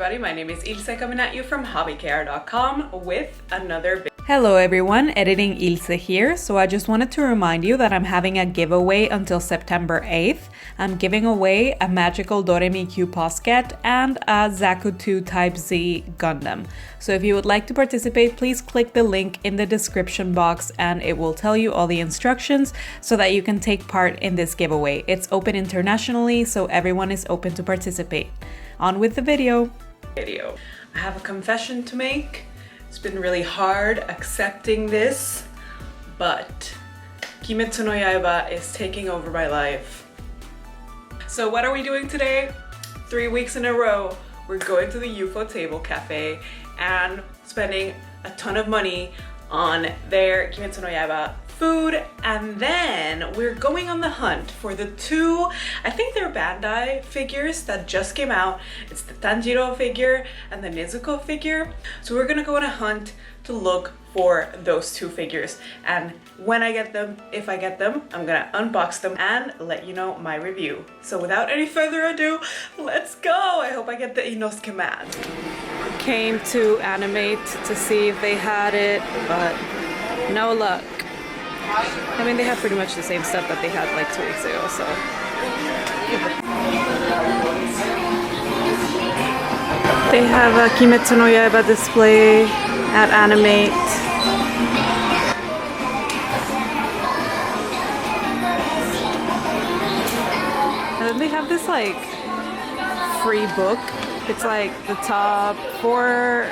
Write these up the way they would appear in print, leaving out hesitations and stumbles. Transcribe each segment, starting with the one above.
everybody, my name is Ilse coming at you from hobbykr.com with another video. Hello everyone, editing Ilse here. So I just wanted to remind you that I'm having a giveaway until September 8th. I'm giving away a magical Doremi Q Posket and a Zaku 2 Type Z Gundam. So if you would like to participate, please click the link in the description box and it will tell you all the instructions so that you can take part in this giveaway. It's open internationally, so everyone is open to participate. On with the video. I have a confession to make. It's been really hard accepting this, but Kimetsu no Yaiba is taking over my life. So what are we doing today? 3 weeks in a row, we're going to the UFO Table Cafe and spending a ton of money on their Kimetsu no Yaiba food, and then we're going on the hunt for the two, I think they're Bandai figures that just came out. It's the Tanjiro figure and the Nezuko figure. So we're gonna go on a hunt to look for those two figures, and when I get them, if I get them, I'm gonna unbox them and let you know my review. So without any further ado, let's go! I hope I get the Inosuke mat. Came to Animate to see if they had it, but no luck. I mean, they have pretty much the same stuff that they had like 2 weeks ago, so. They have a Kimetsu no Yaiba display at Animate. And then they have this like free book. It's like the top 4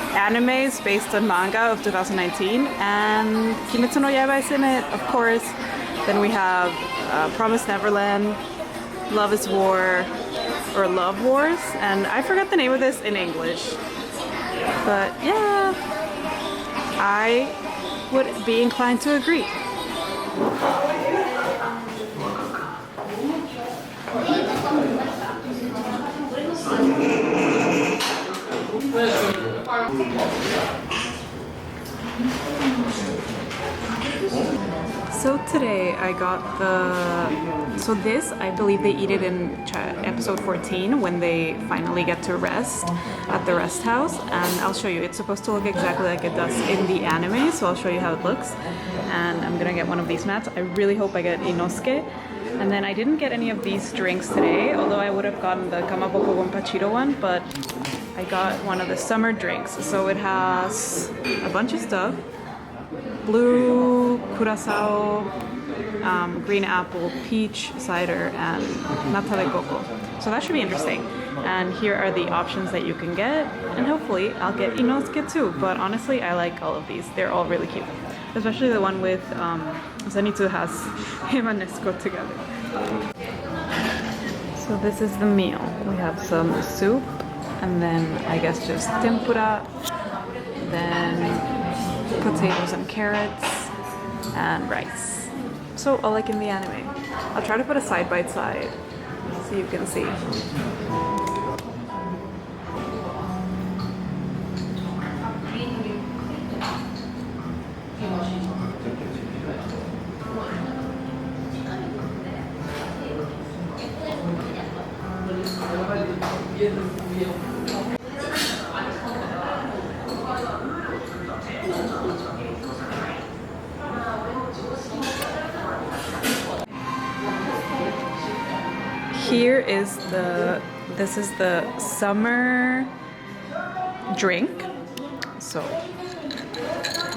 animes based on manga of 2019, and Kimetsu no Yaiba is in it, of course. Then we have Promised Neverland, Love is War, or Love Wars, and I forgot the name of this in English. But yeah, I would be inclined to agree. So today I got so this, I believe they eat it in episode 14 when they finally get to rest at the rest house, and I'll show you. It's supposed to look exactly like it does in the anime, so I'll show you how it looks. And I'm gonna get one of these mats. I really hope I get Inosuke. And then I didn't get any of these drinks today, although I would have gotten the Kamaboko Gonpachiro one, but I got one of the summer drinks. So it has a bunch of stuff. Blue, curacao, green apple, peach cider, and nata de coco. So that should be interesting. And here are the options that you can get, and hopefully I'll get Inosuke too. But honestly, I like all of these. They're all really cute. Especially the one with Zenitsu has him and Nezuko together. So this is the meal. We have some soup, and then I guess just tempura, then potatoes and carrots, and rice. So all like in the anime. I'll try to put a side by side so you can see. Here is this is the summer drink. So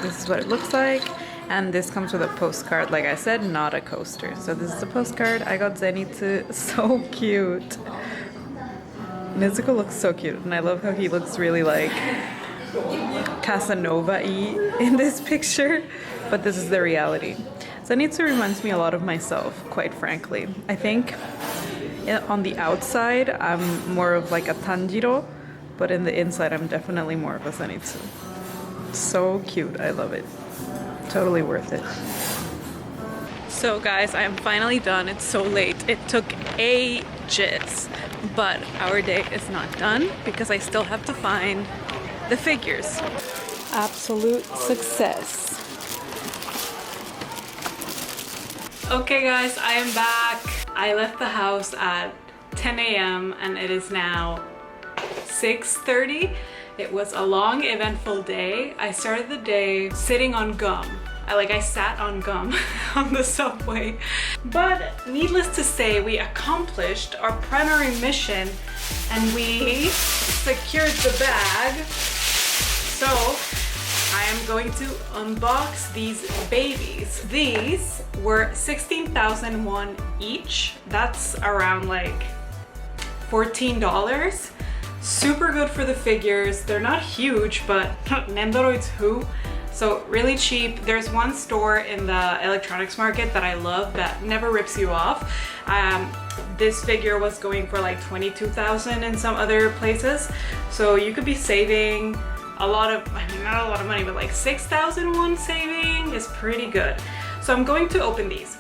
this is what it looks like, and this comes with a postcard, like I said, not a coaster. So this is a postcard. I got Zenitsu. So cute. Nezuko looks so cute, and I love how he looks really like Casanova-y in this picture, but this is the reality. Zenitsu reminds me a lot of myself, quite frankly. I think on the outside, I'm more of like a Tanjiro, but in the inside, I'm definitely more of a Zenitsu. So cute, I love it. Totally worth it. So guys, I am finally done. It's so late. It took ages, but our day is not done because I still have to find the figures. Absolute success. Okay guys, I am back. I left the house at 10 a.m. and it is now 6:30. It was a long, eventful day. I started the day sitting on gum. I sat on gum on the subway. But needless to say, we accomplished our primary mission and we secured the bag. So I am going to unbox these babies. These were 16,000 won each. That's around like $14. Super good for the figures. They're not huge, but Nendoroid's who? So really cheap. There's one store in the electronics market that I love that never rips you off. This figure was going for like 22,000 in some other places. So you could be saving a lot of, I mean, not a lot of money, but like 6,000 won saving is pretty good. So I'm going to open these.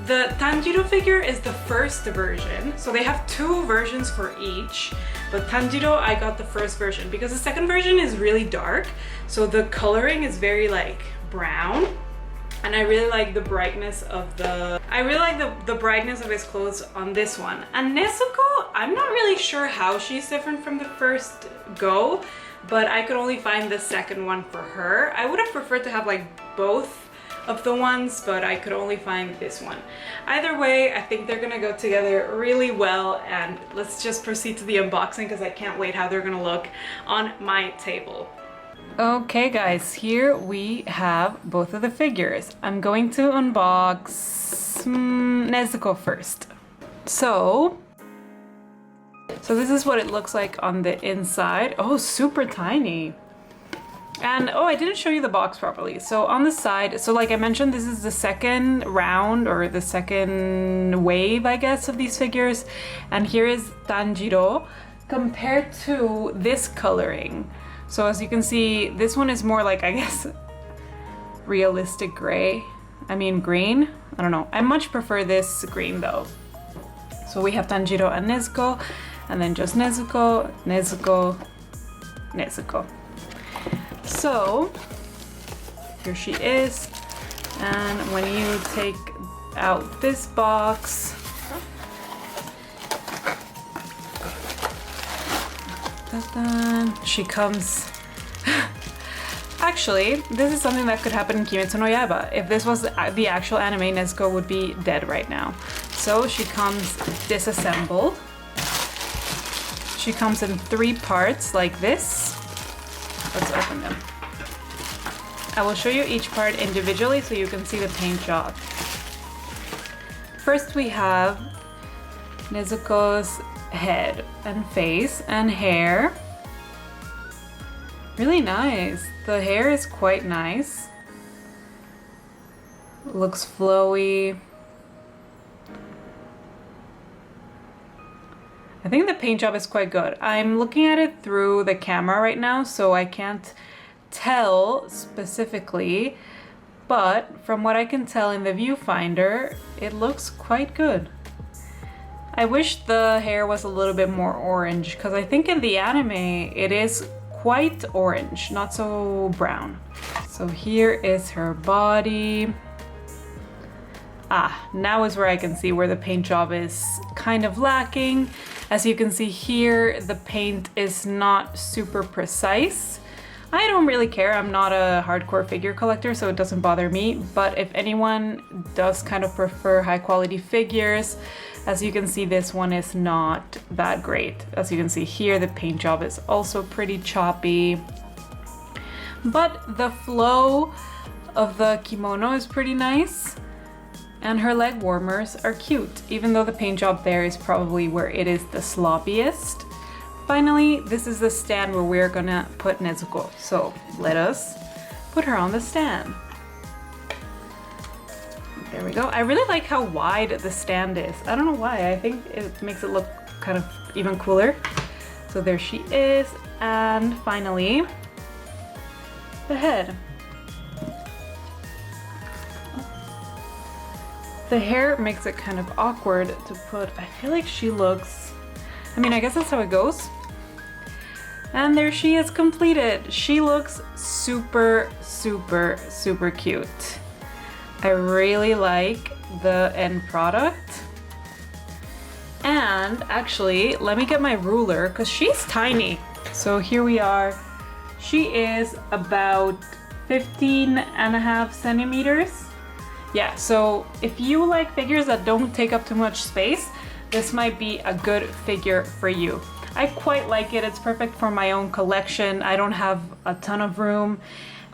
The Tanjiro figure is the first version. So they have two versions for each. But Tanjiro, I got the first version because the second version is really dark. So the coloring is very like brown. And I really like the brightness of the brightness of his clothes on this one. And Nezuko, I'm not really sure how she's different from the first go, but I could only find the second one for her. I would have preferred to have like both of the ones, but I could only find this one. Either way, I think they're gonna go together really well, and let's just proceed to the unboxing because I can't wait how they're gonna look on my table. Okay guys, here we have both of the figures. I'm going to unbox Nezuko first. So this is what it looks like on the inside. Oh, super tiny. And oh, I didn't show you the box properly. So on the side, so like I mentioned, this is the second round or the second wave, I guess, of these figures. And here is Tanjiro compared to this coloring. So as you can see, this one is more like, I guess, realistic gray. I mean, green. I don't know. I much prefer this green though. So we have Tanjiro and Nezuko, and then just Nezuko, Nezuko, Nezuko. So here she is, and when you take out this box, she comes. Actually, this is something that could happen in Kimetsu no Yaiba. If this was the actual anime, Nezuko would be dead right now. So she comes disassembled. She comes in 3 parts like this. Let's open them. I will show you each part individually so you can see the paint job. First we have Nezuko's head and face and hair. Really nice. The hair is quite nice. Looks flowy. I think the paint job is quite good. I'm looking at it through the camera right now, so I can't tell specifically, but from what I can tell in the viewfinder, it looks quite good. I wish the hair was a little bit more orange, because I think in the anime it is quite orange, not so brown. So here is her body. Now is where I can see where the paint job is kind of lacking. As you can see here, the paint is not super precise. I don't really care, I'm not a hardcore figure collector, so it doesn't bother me, but if anyone does kind of prefer high quality figures, as you can see, this one is not that great. As you can see here, the paint job is also pretty choppy, but the flow of the kimono is pretty nice. And her leg warmers are cute, even though the paint job there is probably where it is the sloppiest. Finally, this is the stand where we're gonna put Nezuko. So let us put her on the stand. There we go. I really like how wide the stand is. I don't know why, I think it makes it look kind of even cooler. So there she is. And finally, the head. The hair makes it kind of awkward to put. I feel like she looks, I mean, I guess that's how it goes. And there she is completed. She looks super, super, super cute. I really like the end product. And actually, let me get my ruler because she's tiny. So here we are. She is about 15.5 centimeters. Yeah, so if you like figures that don't take up too much space, this might be a good figure for you. I quite like it. It's perfect for my own collection. I don't have a ton of room,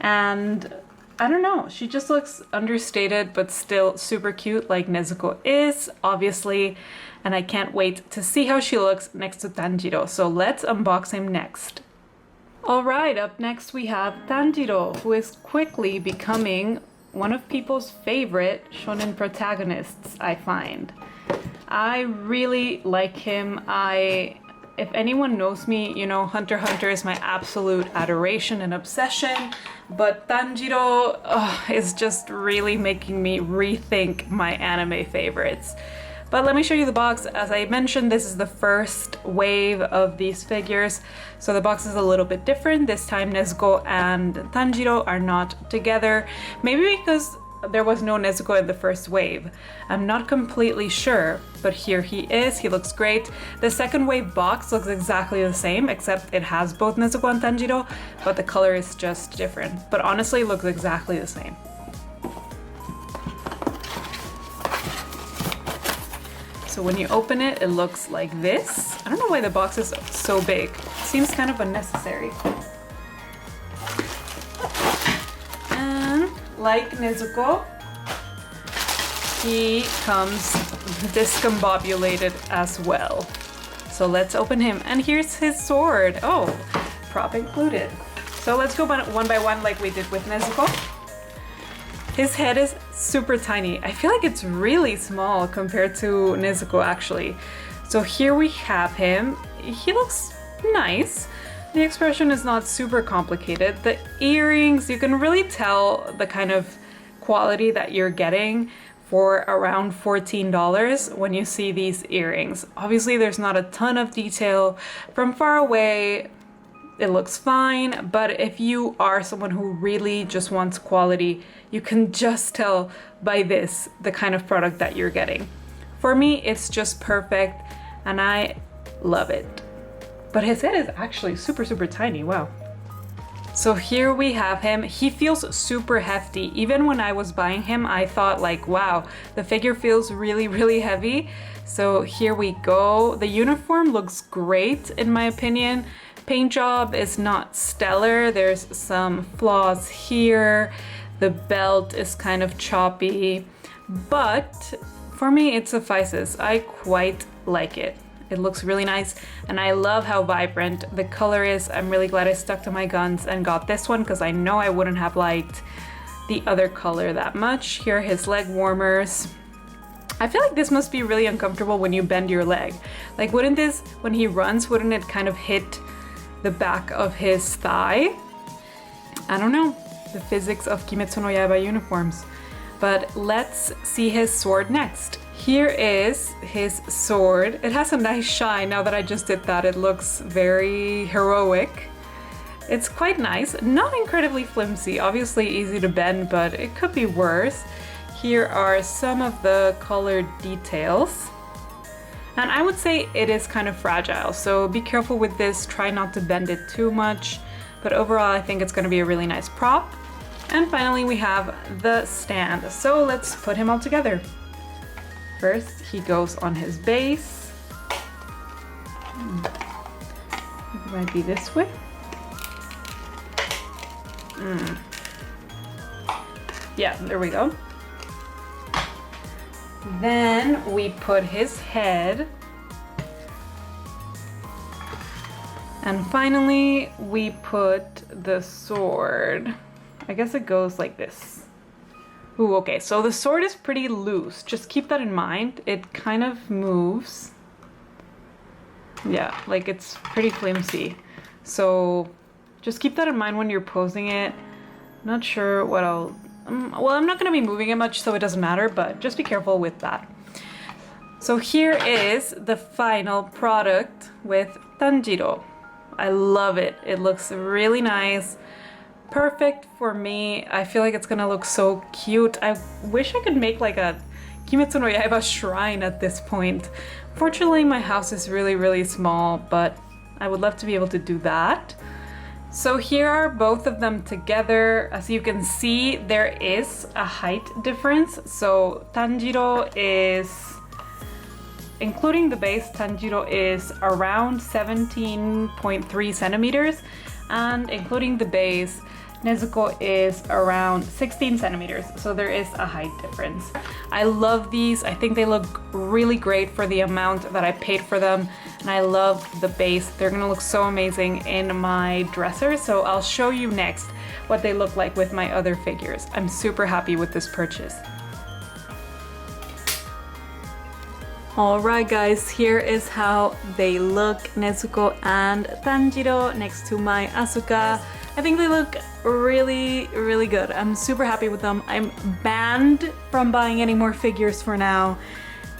and I don't know, she just looks understated but still super cute like Nezuko is, obviously, and I can't wait to see how she looks next to Tanjiro. So let's unbox him next. Alright, up next we have Tanjiro, who is quickly becoming one of people's favorite shonen protagonists, I find. I really like him. If anyone knows me, you know, Hunter x Hunter is my absolute adoration and obsession, but Tanjiro is just really making me rethink my anime favorites. But let me show you the box. As I mentioned, this is the first wave of these figures, so the box is a little bit different. This time Nezuko and Tanjiro are not together, maybe because there was no Nezuko in the first wave. I'm not completely sure, but here he is. He looks great. The second wave box looks exactly the same, except it has both Nezuko and Tanjiro, but the color is just different. But honestly, it looks exactly the same. So when you open it, it looks like this. I don't know why the box is so big. It seems kind of unnecessary. And like Nezuko, he comes discombobulated as well. So let's open him. And here's his sword. Oh, prop included. So let's go one by one like we did with Nezuko. His head is super tiny. I feel like it's really small compared to Nezuko actually. So here we have him. He looks nice. The expression is not super complicated. The earrings, you can really tell the kind of quality that you're getting for around $14 when you see these earrings. Obviously there's not a ton of detail. From far away, it looks fine, but if you are someone who really just wants quality, you can just tell by this the kind of product that you're getting. For me, it's just perfect and I love it. But his head is actually super, super tiny, wow. So here we have him. He feels super hefty. Even when I was buying him, I thought like, wow, the figure feels really, really heavy. So here we go. The uniform looks great in my opinion. Paint job is not stellar. There's some flaws here. The belt is kind of choppy, but for me it suffices. I quite like it. It looks really nice and I love how vibrant the color is. I'm really glad I stuck to my guns and got this one because I know I wouldn't have liked the other color that much. Here are his leg warmers. I feel like this must be really uncomfortable when you bend your leg. Like wouldn't this, when he runs, wouldn't it kind of hit the back of his thigh? I don't know, the physics of Kimetsu no Yaiba uniforms. But let's see his sword next. Here is his sword. It has a nice shine. Now that I just did that, it looks very heroic. It's quite nice, not incredibly flimsy, obviously easy to bend, but it could be worse. Here are some of the colored details. And I would say it is kind of fragile, so be careful with this, try not to bend it too much. But overall, I think it's gonna be a really nice prop. And finally, we have the stand. So let's put him all together. First, he goes on his base. It might be this way. Yeah, there we go. Then we put his head. And finally, we put the sword. I guess it goes like this. Ooh, okay, so the sword is pretty loose. Just keep that in mind. It kind of moves. Yeah, like it's pretty flimsy. So just keep that in mind when you're posing it. Not sure what I'll... well, I'm not going to be moving it much, so it doesn't matter, but just be careful with that. So here is the final product with Tanjiro. I love it. It looks really nice. Perfect for me. I feel like it's gonna look so cute. I wish I could make like a Kimetsu no Yaiba shrine at this point. Fortunately, my house is really small, but I would love to be able to do that. So here are both of them together. As you can see, there is a height difference. So Tanjiro is, including the base, Tanjiro is around 17.3 centimeters, and including the base, Nezuko is around 16 centimeters, so there is a height difference. I love these. I think they look really great for the amount that I paid for them, and I love the base. They're gonna look so amazing in my dresser, so I'll show you next what they look like with my other figures. I'm super happy with this purchase. Alright guys, here is how they look, Nezuko and Tanjiro next to my Asuka. I think they look really good. I'm super happy with them. I'm banned from buying any more figures for now.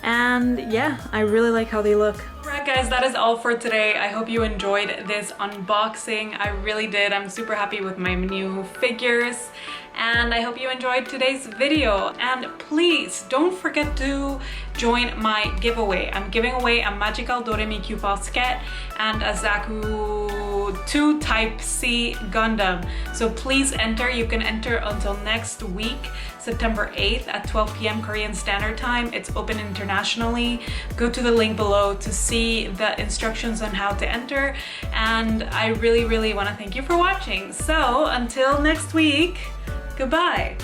And yeah, I really like how they look. Alright guys, that is all for today. I hope you enjoyed this unboxing. I really did. I'm super happy with my new figures. And I hope you enjoyed today's video. And please don't forget to join my giveaway. I'm giving away a Magical Doremi Q basket and a Zaku 2 Type C Gundam. So please enter. You can enter until next week, September 8th at 12 p.m. Korean Standard Time. It's open internationally. Go to the link below to see the instructions on how to enter. And I really want to thank you for watching. So until next week, goodbye.